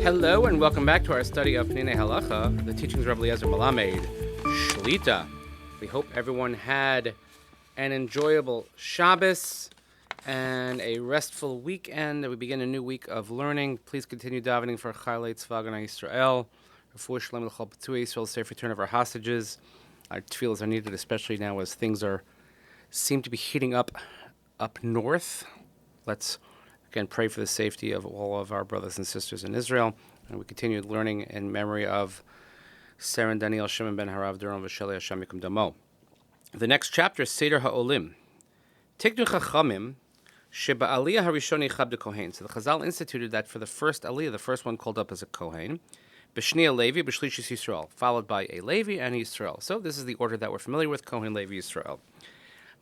Hello and welcome back to our study of Peninei Halacha, the teachings of Rabbi Eliezer Malamed, Shlita. We hope everyone had an enjoyable Shabbos and a restful weekend. We begin a new week of learning. Please continue davening for Chalei Tzva Haganah Yisrael, Refuah Shlema L'Chol P'tuei Yisrael, safe return of our hostages. Our tefillas are needed, especially now as things seem to be heating up north. Let's again pray for the safety of all of our brothers and sisters in Israel. And we continue learning in memory of Seren Daniel Shimon ben Harav Duran V'Sheli Hashem Yikum Damo. The next chapter is Seder HaOlim. Tiknu Chachamim Sheba Aliyah Harishoni Chab de Kohen. So the Chazal instituted that for the first Aliyah, the first one called up as a Kohen, B'Shni a Levi, B'Shlishis Yisrael, followed by a Levi and Yisrael. So this is the order that we're familiar with, Kohen, Levi, Yisrael.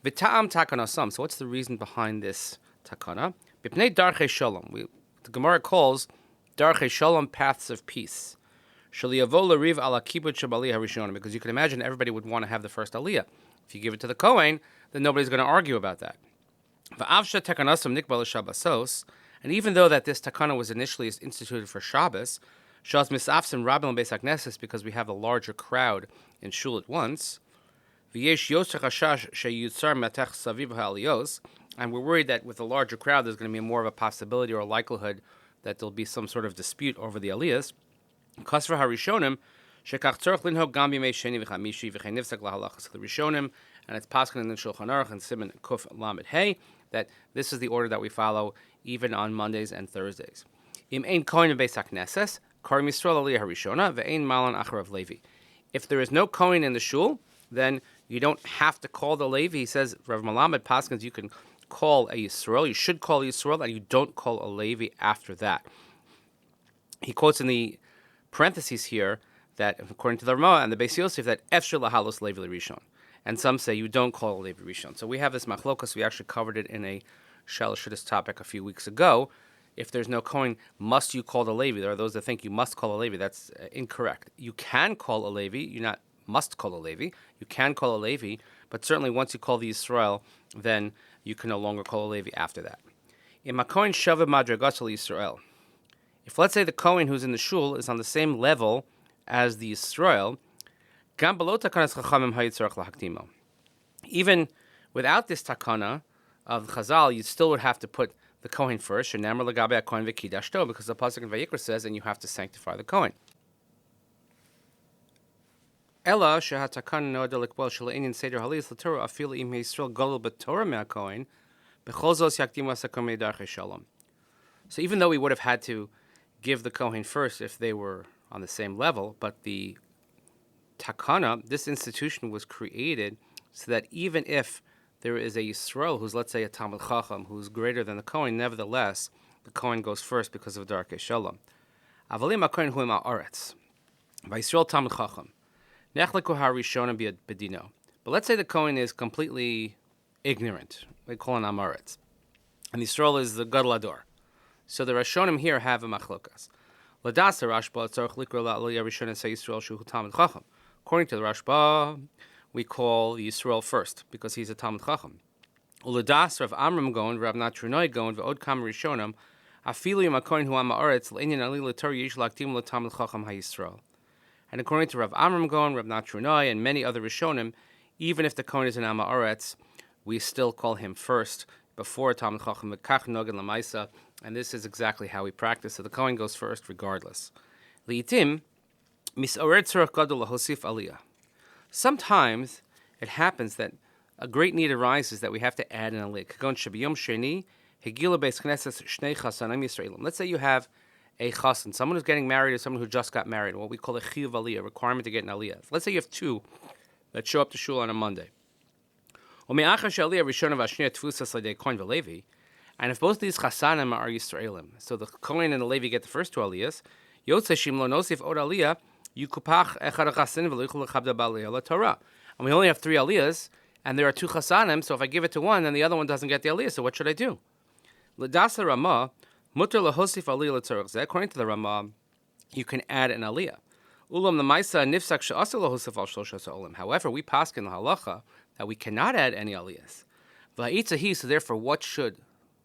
V'Ta'am Takanasam. So what's the reason behind this takana? B'Pnei Darchei Shalom. The Gemara calls Darchei Shalom paths of peace. Shaliyavo l'riv ala kibbutz shabaliyah harishonim. Because you can imagine everybody would want to have the first aliyah. If you give it to the Kohen, then nobody's going to argue about that. V'avsha takanasam nikbal l'shabbasos. And even though that this takana was initially instituted for Shabbos, shas misafsim rabim beis hakneses, because we have a larger crowd in shul at once. V'yesh yoser chashash sheyutzar matech saviv ha'aliyos. And we're worried that with a larger crowd, there's going to be more of a possibility or a likelihood that there'll be some sort of dispute over the aliyahs. Kasra harishonim shekach tzorch linhog gam b'mei sheni v'chamishi v'chein nifsak lahalachas l'rishonim, and it's paskin in the Shulchan Aruch and Siman Kuf Lamed Hey that this is the order that we follow even on Mondays and Thursdays. Im ein kohen beis hakneses karim Yisrael aliyah harishona ve'ein malan acharav Levi. If there is no kohen in the shul, then you don't have to call the Levi. He says, Rav Malamed paskins, you can call a Yisrael, you should call a Yisrael, and you don't call a Levi after that. He quotes in the parentheses here that, according to the Ramah and the Beis Yosef, that Efshel lahalos Levi l'rishon. And some say you don't call a Levi Rishon. So we have this machlokas. We actually covered it in a Shalashudis topic a few weeks ago. If there's no Kohen, must you call the Levi? There are those that think you must call a Levi. That's incorrect. You can call a Levi. You're not must call a Levi. You can call a Levi, but certainly once you call the Yisrael, then you can no longer call a Levi after that. In Makohen Shaveh Madragasal Yisrael, if let's say the Kohen who's in the shul is on the same level as the Yisrael, even without this takana of Chazal, you still would have to put the Kohen first, because the pasuk in Vayikra says, and you have to sanctify the Kohen. Ella shehatakana noda likbal shleinin seder halis l'Torah afilu im Yisrael gadol b'Torah me'akohen b'chol zos yakdim asakom darchei shalom. So even though we would have had to give the Kohen first if they were on the same level, but the takana, this institution was created so that even if there is a Yisrael who's, let's say, a Talmid Chacham who's greater than the Kohen, nevertheless the Kohen goes first because of darchei shalom. Avalim hakohen hu ha'aretz v'Yisrael Talmid Chacham. But let's say the Kohen is completely ignorant. They call an Amaretz. And the Yisrael is the Gadol Ador. So the Rishonim here have a machlokas. According to the Rashba, we call the Yisrael first because he's a Talmid Chacham. Uladas Rav Amram Gon, Rav Natrunoi Gon, V'od Kam Rishonim, Afilu Yom HaKohen Hu Amaretz, L'inyan Ali L'Torah Yish L'Aktim L'Talmid Chacham HaYisrael. And according to Rav Amram Gon, Rav Natrunoi, and many other Rishonim, even if the Kohen is an Am Haaretz, we still call him first before Talmid Chacham V'kach Nogan L'Maisa, and this is exactly how we practice. So the Kohen goes first regardless. Li'itim misorer tzorach gadol lahosif aliyah. Sometimes it happens that a great need arises that we have to add an aliyah. Kagon shebiyom sheni hegila beis knesses shnei chasanim Yisraelim. Let's say you have a chasan, someone who's getting married or someone who just got married, what we call a chiyuv aliyah, a requirement to get an aliyah. Let's say you have two that show up to shul on a Monday. And if both these chasanim are Yisraelim, so the Kohen and the Levi get the first two aliyahs, and we only have three aliyahs, and there are two chasanim, so if I give it to one, then the other one doesn't get the aliyah, so what should I do? L'dasa Ramah, mutter lahosif aliyah l'tzorach. According to the Ramah, you can add an aliyah. Ulam l'maisa nifsak she'asa lahosif al shlosha olim. However, we paskin the halacha that we cannot add any aliyahs. V'ha'itzahi, so therefore, what should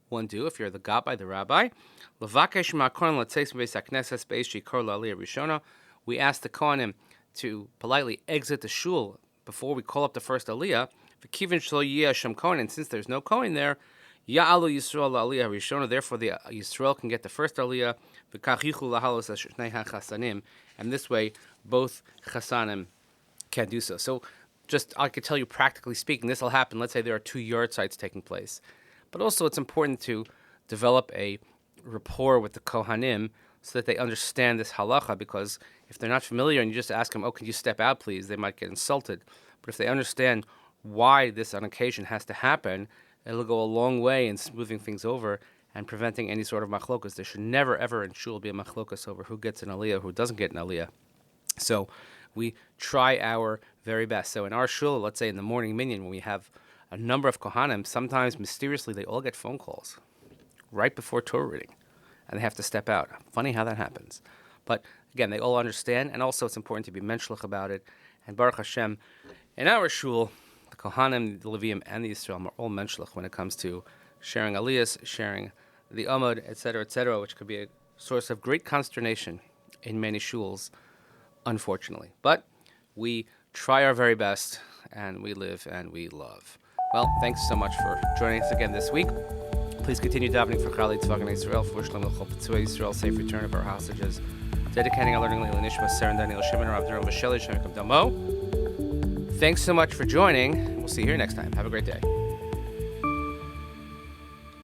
one do if you're the gabbai, the rabbi. Levakesh ma'kohen l'tzeis beis hakneses beis shikor la'aliyah rishona. We ask the kohanim to politely exit the shul before we call up the first aliyah. V'kivin shlo yeh Hashem kohen, and since there's no kohen there, ya'alu Yisrael la'aliyah rishona. Therefore, the Yisrael can get the first aliyah. V'kachichu lahalos shnei hachasanim, and this way both chasanim can do so. So, just I could tell you, practically speaking, this will happen. Let's say there are 2 yard sites taking place, but also it's important to develop a rapport with the kohanim so that they understand this halacha, because if they're not familiar and you just ask them, oh, can you step out, please, they might get insulted. But if they understand why this on occasion has to happen, it'll go a long way in smoothing things over and preventing any sort of machlokas. There should never, ever in shul be a machlokas over who gets an aliyah, who doesn't get an aliyah. So we try our very best. So in our shul, let's say in the morning minyan, when we have a number of kohanim, sometimes mysteriously they all get phone calls right before Torah reading, and they have to step out. Funny how that happens. But again, they all understand, and also it's important to be menschlich about it. And Baruch Hashem, in our shul, the kohanim, the Leviim, and the Yisrael are all menschlich when it comes to sharing aliyahs, sharing the amud, etc., which could be a source of great consternation in many shuls, unfortunately. But we try our very best, and we live and we love. Well, thanks so much for joining us again this week. Please continue davening for Chali Tzvah Israel, for Shalom L'chol P'tzvei Israel, safe return of our hostages, dedicating our learning to Nishmat, Sarah and Daniel Shimon, Rav Duran Vasheli, Shem Damo. Thanks so much for joining. We'll see you here next time. Have a great day.